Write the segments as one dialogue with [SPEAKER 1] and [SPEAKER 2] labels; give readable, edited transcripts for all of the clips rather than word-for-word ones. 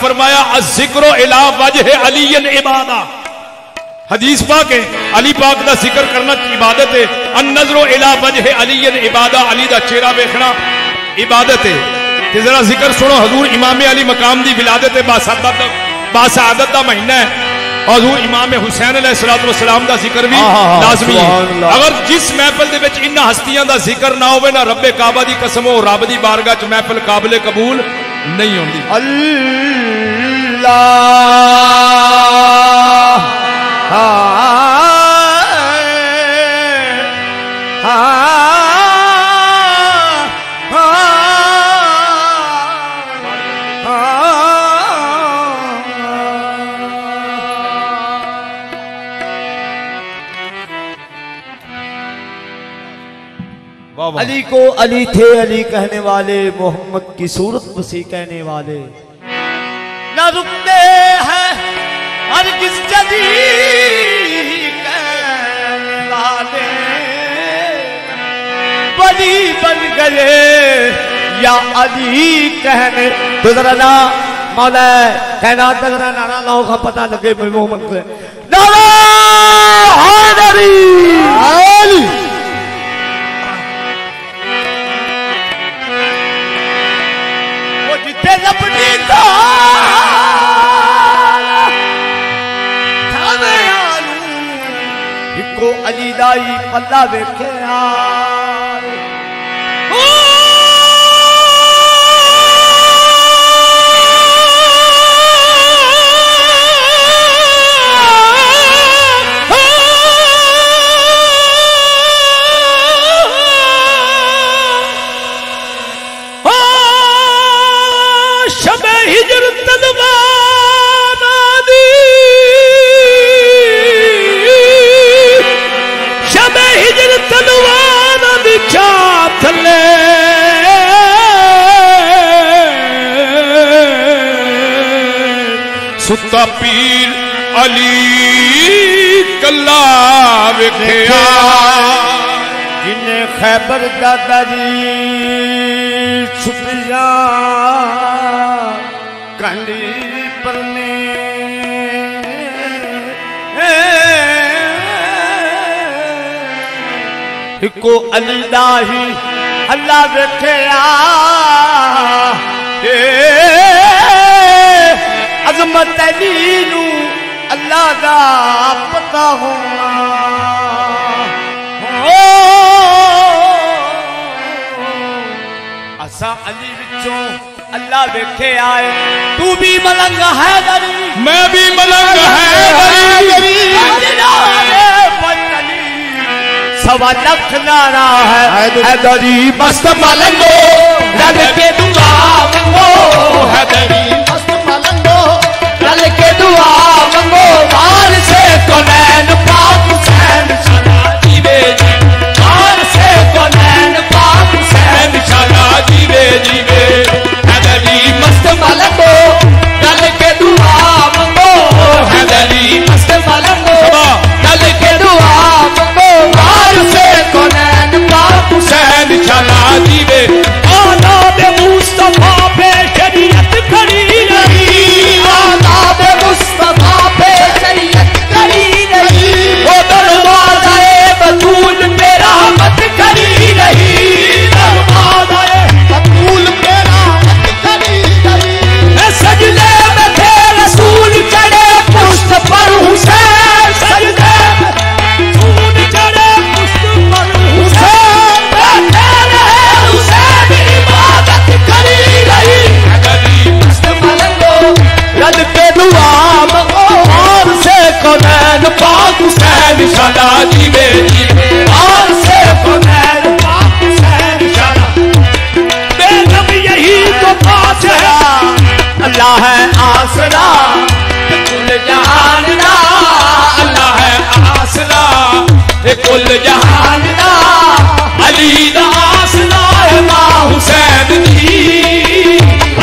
[SPEAKER 1] फरमाया अज़िक्रो इला वजह अलीयन इबादा। हदीस पाक है अली पाक दा जिक्र करना इबादत है। अन नज़रो इला वजह अलीयन इबादा, अली दा चेहरा देखना इबादत है। ते जरा जिक्र सुनो हजूर इमाम अली मकाम दी विलादत है, बासआदत दा महीना है। हजूर इमाम हुसैन अलैहिस्सलाम दा जिक्र भी लाजमी है। अगर जिस महफिल दे विच इन्हां हस्तियां दा जिक्र ना होवे ना रब्बे काबा दी कसम हो रब दी बारगाह च महफिल काबिले कबूल नहीं होंदी।
[SPEAKER 2] अली को अली थे अली कहने वाले, मोहम्मद की सूरत वसी कहने वाले, न रुकते हैं हर किस जदी कहने वाले, बली बन गए या अली कहने। तो जरा ना मौला कहना जरा नारा लाओ का पता लगे मोहम्मद को। नारा हैदरी अली। लपटी को अली दाई पल्ला वेखे
[SPEAKER 1] सुता पीर अली कला वेख्या,
[SPEAKER 2] जिन्हें खैबर दादाजी छुपिया कंडी पर को अली दाही अल्लाह वेख्या, अजमत अली नू अल्लाह दा पता होना। असा अली विचों अल्लाह वेखे आए, तू भी मलंग हैदरी
[SPEAKER 1] मैं भी मलंग हैदरी,
[SPEAKER 2] सवा लख नारा है हैदरी मस्त मलंगो, रल के दुआ मंगो हैदरी मस्त मलंगो, रल के दुआ मंगो, वार से कोनैन पाक हुसैन शाला जीवे जी, वार से कोनैन पाक हुसैन शाला जीवे जीवे, हैदरी मस्त मलंगो, रल के दुआ मंगो हैदरी मस्त मलंगो, रल के दुआ मंगो, वार से कोनैन पाक हुसैन शाला जीवे। आदाब मुस्तफा पे शरीयत खड़ी रही, आदाब मुस्तफा पे शरीयत खड़ी रही, वो दरवाज़े बतूल पे रहमत खड़ी रही, दरवाज़े बतूल पे रहमत खड़ी रही। सजदे में थे रसूल चढ़े पुश्त पर हुसैन, सजदे में रसूल चढ़े पुश्त पर हुसैन, बैठे रहे हुसैन इबादत करी रही, हैदरी मस्त मलंगो, रल के दुआ मंगो, और से कोनैन पाक हुसैन शाला जीवे जीवे, और से कोनैन पाक हुसैन शाला। बेगम यही तो पास है, अल्लाह है आसरा कुल जहान दा, अल्लाह है आसरा कुल जहान दा, अली दा आसरा है मां हुसैन दी,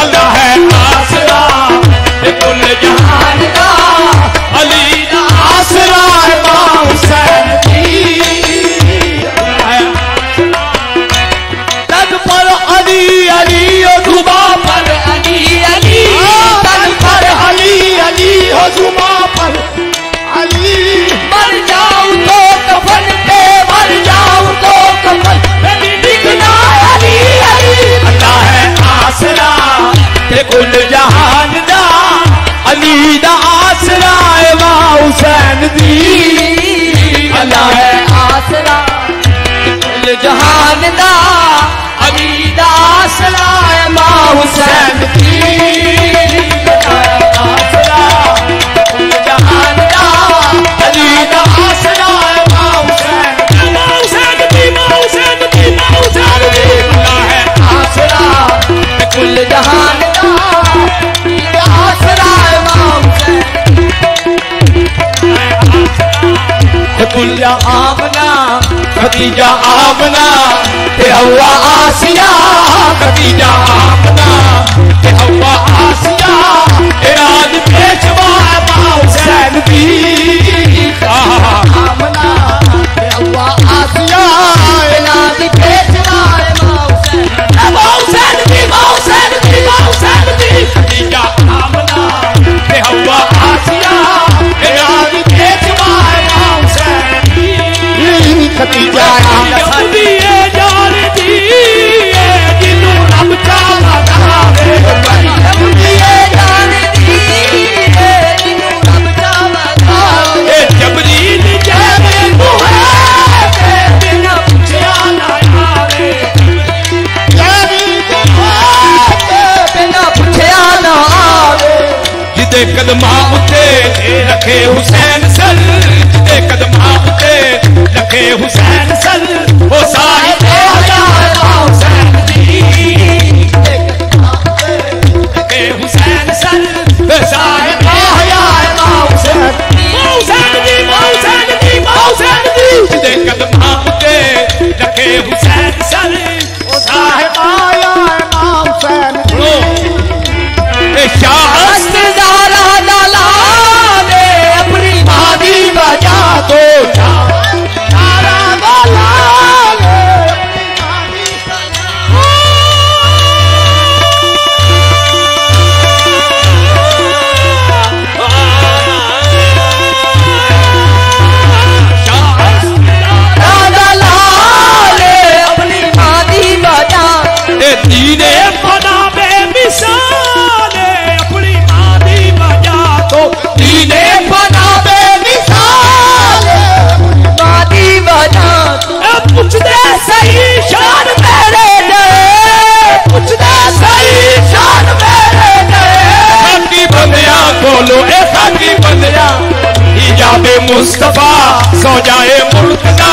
[SPEAKER 2] अल्लाह है आसरा कुल जहान दा, अली दा आसरा है मां हुसैन दी, तन पर अली अली जुबा पर अली अली, तन आसरा मां हुसैन दी आसरा जहान दा अली दा आसरा मां हुसैन दी मां हुसैन दी अल्लाह है आसरा कुल जहान दा आसरा मां हुसैन खदीजा आमना खदीजा आमना ते हवा आसिया खदीजा आमना ते हवा आसिया राज पेशवा मां हुसैन दी आमना ते हवा आसिया राज पेशवा मां हुसैन दी मां हुसैन दी मां हुसैन दी खदीजा आमना ते हवा आसिया राज पेशवा मां हुसैन खदीजा दी जान दी जिन्नू रब चावा दावे दी जान दी जिन्नू रब चावा दावे जबरील जावे मुहे ते बिना पूछया ना आवे जबरील मुहे ते बिना पूछया ना आवे जिदे कदमां उते रखे हुसैन सर जिदे कदमां उते रखे हुसैन सर वो साहिब हुसैन दी रखे हुसैन सर साहिब हुसैन दी हुसैन दी हुसैन दी जिदे कदमां उते रखे हुसैन सर वो साहिब हुसैन दी शाहस्त ज़हरा लाला ने अपनी मादी बजा दो मुस्तफा सो जाए मुर्तजा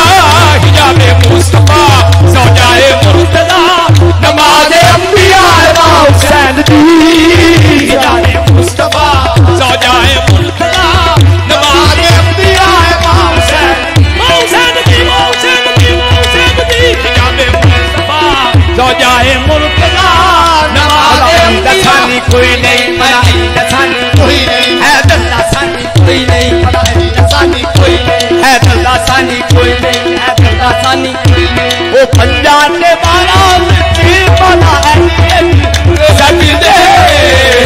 [SPEAKER 2] हिजाबे मुस्तफा सो जाए मुर्तजा नमाज अंबिया मां हुसैन दी हिजाबे मुस्तफा सो जाए मुर्तजा नमाज अंबिया मां हुसैन दी हिजाबे मुस्तफा सो जाए मुर्तजा नमाज दसानी कोई नहीं मनाई दसानी कोई नहीं है दसानी कोई नहीं सानी कोई है दल्लासानी कोई नहीं है दल्लासानी कोई नहीं वो पंजाब ने मारा मिट्टी बना है सभी दे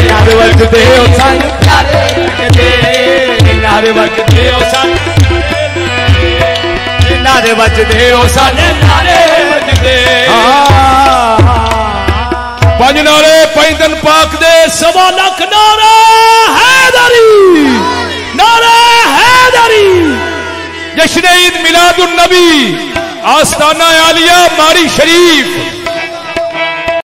[SPEAKER 2] नारे वर्ग दे ओ सन नारे वर्ग दे ओ सन नारे वर्ग दे ओ सन नारे वर्ग दे
[SPEAKER 1] पंज नारे पंज दिन पाक दे 1.25 लाख नारा हैदरी नारा हैदरी जश्न ईद मिलादुन नबी आस्ताना आलिया मारी शरीफ